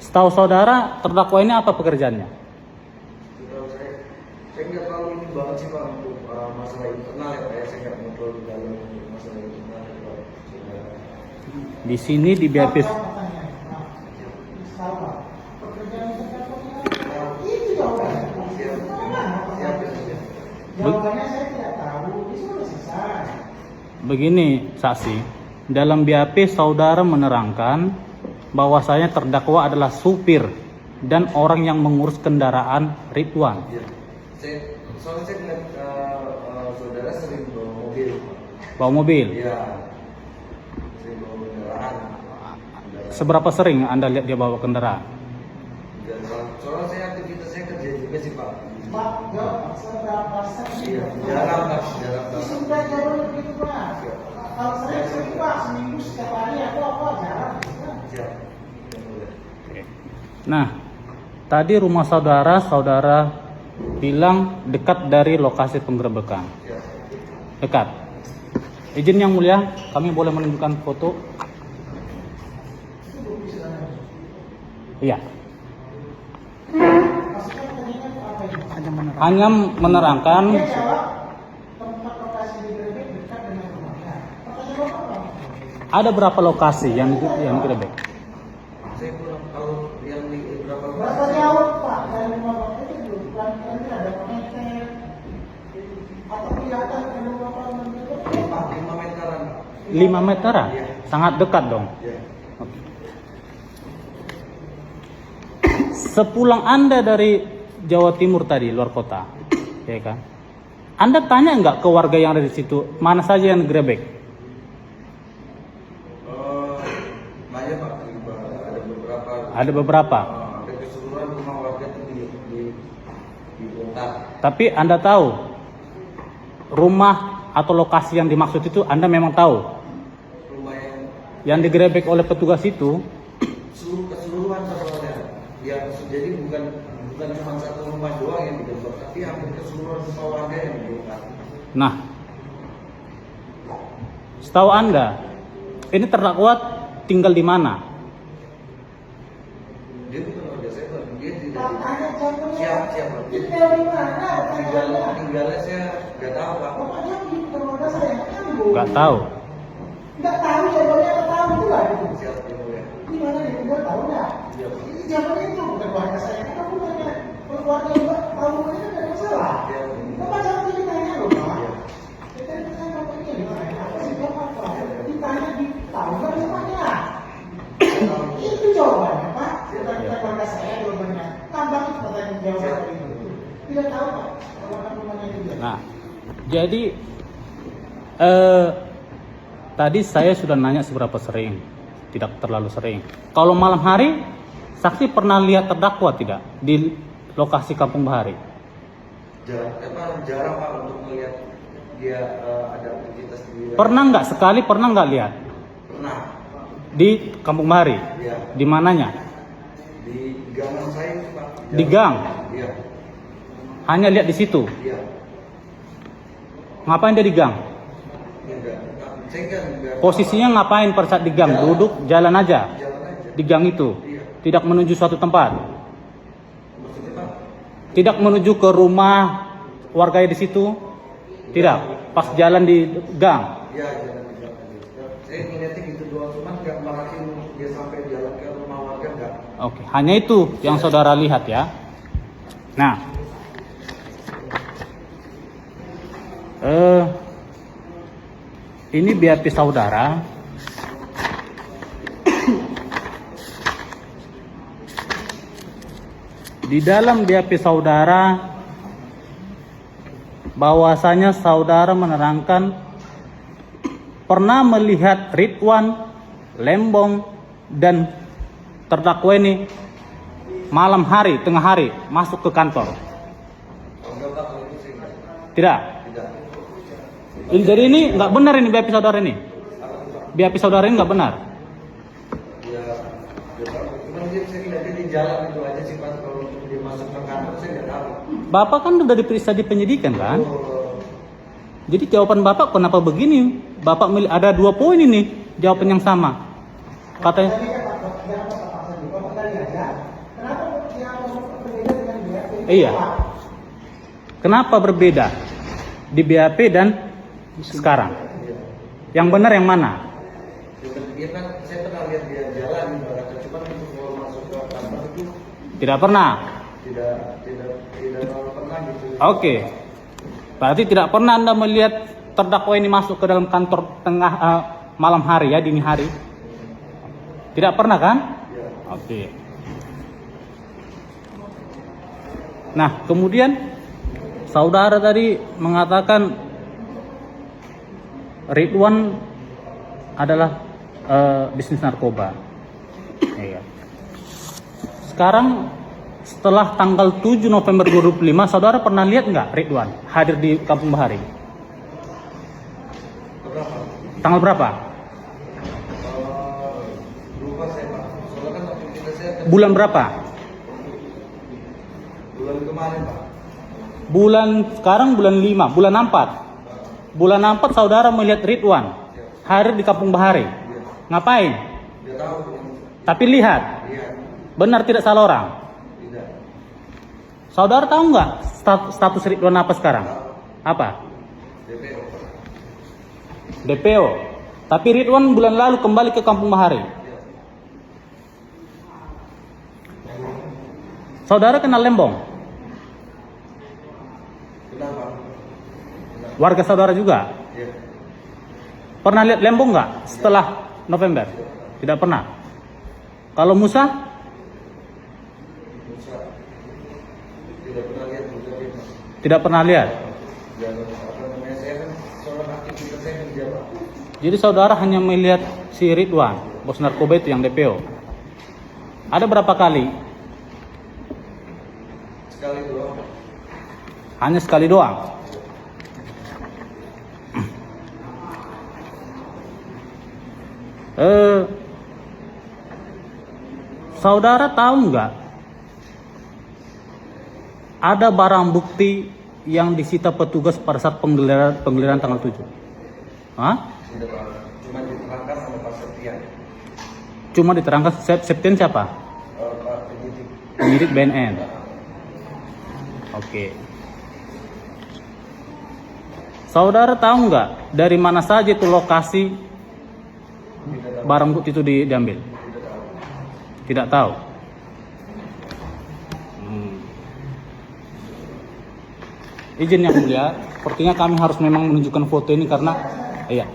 Setahu saudara, terdakwa ini apa pekerjaannya? Setahu saya nggak tahu ini banget sih Pak untuk masalah internal ya Pak ya. Saya nggak ngobrol di dalam untuk masalah internal ya Pak. Di sini di BAP Jawabannya saya tidak tahu, itu sudah selesai. begini, saksi. Dalam BAP saudara menerangkan bahwasanya terdakwa adalah supir dan orang yang mengurus kendaraan Ridwan. Iya. Soalnya saya melihat saudara sering bawa mobil. Bawa mobil. Iya. Sering bawa kendaraan. Seberapa sering Anda lihat dia bawa kendaraan? Dan soalnya saya aktivitasnya kerja juga sih Pak. Pak, jawab seberapa sering? Iya. Jarang Pak. Jarang Pak. Sudah jawab begitu Pak. Kalau sering Pak, seminggu setiap hari atau apa jarang. Siap. Nah, tadi rumah saudara bilang dekat dari lokasi penggerebekan. Siap. Dekat. Izin yang mulia, kami boleh menunjukkan foto? Iya. Maksudnya pertanyaannya apa ini? Hanya menerangkan Dia jawab tempat lokasi digerebek dekat dengan rumahnya. Pertanyaan Bapak apa? ada berapa lokasi yang digerebek? Saya kurang tahu yang di berapa Berapa jauh Pak dari rumah Bapak itu belum pelanggaran ada meter atau kelihatan dari rumah Bapak menurut Pak 5 meteran. 5 meteran? Iya. Sangat dekat dong. Iya. Sepulang Anda dari Jawa Timur tadi, luar kota, ya kan? Anda tanya nggak ke warga yang ada di situ, mana saja yang digerebek? Banyak Pak, ada beberapa. Ada beberapa. Hampir keseluruhan rumah warga itu dibongkar. Tapi Anda tahu rumah atau lokasi yang dimaksud itu Anda memang tahu. Rumah yang Yang digerebek oleh petugas itu keseluruhan soalnya. Ya, jadi bukan cuma satu rumah doang yang dibongkar, tapi hampir keseluruhan rumah warga yang dibongkar. Nah, setahu Anda, ini terdakwa tinggal di mana? Dia bukan warga saya, Pak. Dia tidak. Pak tanya contohnya. Siap Pak. Tinggal di mana? Tinggalnya saya nggak tahu Pak. Bapaknya di keluarga saya nyambung. Nggak tahu. Nggak tahu jawabannya nggak tahu juga itu. Siap ya boleh. Di mana nih? Nggak tahu nggak? Iya. Ini jawabannya itu bukan keluarga saya. Kita bukannya keluarga yang tahu ini kan nggak masalah. Iya. Bapak jangan ditanya loh Pak. Iya. Kita ditanya bapaknya di mana? Apa sih Bapak Pak? Ditanya di tahu nggak rumahnya? Itu jawabannya Pak. Bukan keluarga saya jawabannya. Tambah pertanyaan jawaban itu. Tidak tahu Pak. Kalau rumahnya juga. Nah, jadi tadi saya sudah nanya seberapa sering, tidak terlalu sering. Kalau malam hari, saksi pernah lihat terdakwa tidak di lokasi Kampung Bahari? Jarang Pak untuk melihat dia ada aktivitas di. Pernah nggak sekali? Pernah nggak lihat Pernah. di Kampung Bahari? Iya. Di mananya? Di gangan saya Pak. Di gang. Iya. Hanya lihat di situ. Iya. Ngapain dia di gang? Enggak. Saya enggak. Posisinya ngapain pada saat di gang? Duduk, jalan aja Jalan aja. di gang itu. Iya. Tidak menuju suatu tempat. Maksudnya Pak? Tidak menuju ke rumah warga di situ. Tidak. Pas jalan di gang. Iya, jalan di gang aja. Saya ngeliatnya gitu doang, cuman nggak marahin dia sampai jalan ke rumah warga enggak. Oke, hanya itu yang saudara lihat ya. Nah, ini BAP saudara. Di dalam BAP saudara, bahwasanya saudara menerangkan pernah melihat Ridwan, Lembong, dan terdakwa ini malam hari, tengah hari masuk ke kantor. Enggak Pak, kalau itu sih enggak. Tidak. Tidak. Jadi ini nggak benar ini BAP saudara ini. BAP saudara ini nggak benar. Ya, cuman dia saya ngeliatnya di jalan itu aja sih Pak. Kalau untuk dia masuk ke kantor saya nggak tahu. Bapak kan udah diperiksa di penyidikan kan? Oh, Jadi jawaban Bapak kenapa begini? Bapak ada 2 poin ini jawaban yang sama. Katanya Tadi kan Pak, jangan Pak saja. Bapak tadi aja. Kenapa yang berbeda dengan BAP? Iya. Kenapa berbeda di BAP dan sekarang? Yang benar yang mana? Dia kan saya pernah lihat dia jalan ibaratnya, cuma untuk keluar masuk ke kantor itu Tidak pernah. tidak pernah gitu. Oke. Berarti tidak pernah Anda melihat terdakwa ini masuk ke dalam kantor tengah malam hari ya, dini hari? Tidak pernah kan? Ya. Oke. Nah, kemudian saudara tadi mengatakan Ridwan adalah bisnis narkoba. Iya. Sekarang setelah tanggal 7 November 2005, saudara pernah lihat nggak Ridwan hadir di Kampung Bahari? Berapa? Tanggal berapa? Lupa saya Pak. Soalnya kan waktu saya Bulan berapa? bulan kemarin Pak. Sekarang bulan 5, bulan 4. Bulan 4 saudara melihat Ridwan hadir di Kampung Bahari. Ngapain? Dia tahu. Tapi lihat, Lihat. benar tidak salah orang. Tidak. Saudara tahu nggak status Ridwan apa sekarang? Apa? DPO. DPO. Tapi Ridwan bulan lalu kembali ke Kampung Bahari. Saudara kenal Lembong? Kenapa? Warga saudara juga? Ya. Pernah lihat Lembong nggak setelah November? Tidak pernah. Kalau Musa? Musa. Tidak pernah lihat juga dia. Tidak pernah lihat. Dan apa namanya, saya kan seorang aktivitas saya kerja Pak. Jadi saudara hanya melihat si Ridwan, bos narkoba itu yang DPO. Ada berapa kali? Sekali doang. Hanya sekali doang. Saudara tahu nggak ada barang bukti yang disita petugas pada saat penggeledahan tanggal 7? Hah? Tidak Pak. Cuma diterangkan sama Pak Septian. Cuma diterangkan Septian siapa? Pak penyidik. Penyidik BNN. Oke. Saudara tahu nggak dari mana saja itu lokasi barang bukti itu diambil? Tidak tahu. Izin yang mulia, sepertinya kami harus memang menunjukkan foto ini karena iya.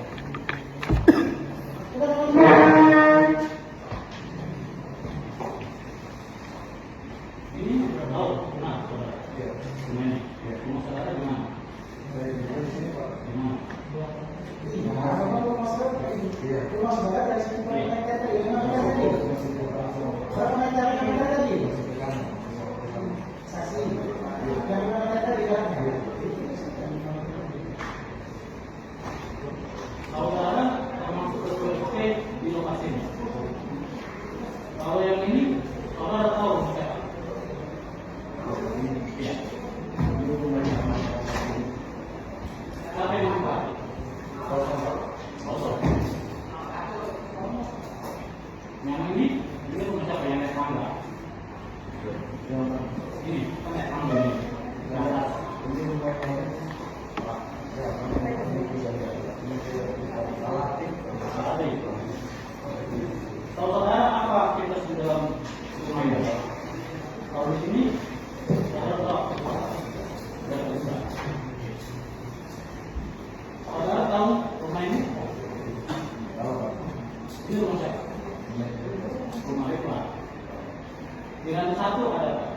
Saudara termasuk sesuai di lokasi ini. Kalau yang ini, saudara tahu siapa? Iya. Siapa yang membuat? Kosong. Yang ini rumah siapa yang naik tangga? Ini, kan naik tangga ini. Saudara apa kita sudah lumayan? Kalau di sini saudara tahu tidak bisa. Saudara tahu rumah ini? Ini rumah siapa? Rumah Ridwan. Di lantai 1 ada apa?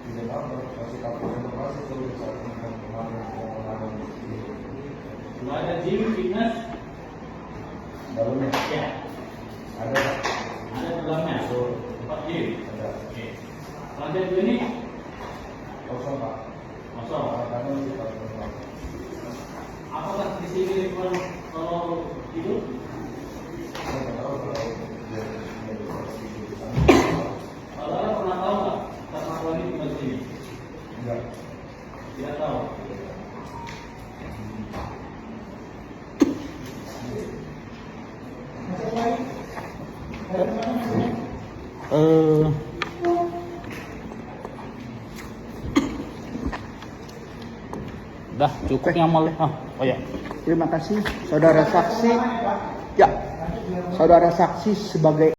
Tidak tahu. Kasih tahu informasi sebelum saya kemarin. Sudah ada gym, fitness, Dalamnya ya. ada. Ada dalamnya. Tempat gym. Ada. Oke. Lantai 2 ini Kosong Pak. kosong. Karena kita tahu. Apakah di sini Ridwan kalau hidup? Saya tahu kalau dia Saudara pernah tahu nggak terdakwa ini tinggal di sini? enggak. Tidak tahu. Dah cukup yang mal. Oh ya. Terima kasih saudara saksi. Ya, saudara saksi sebagai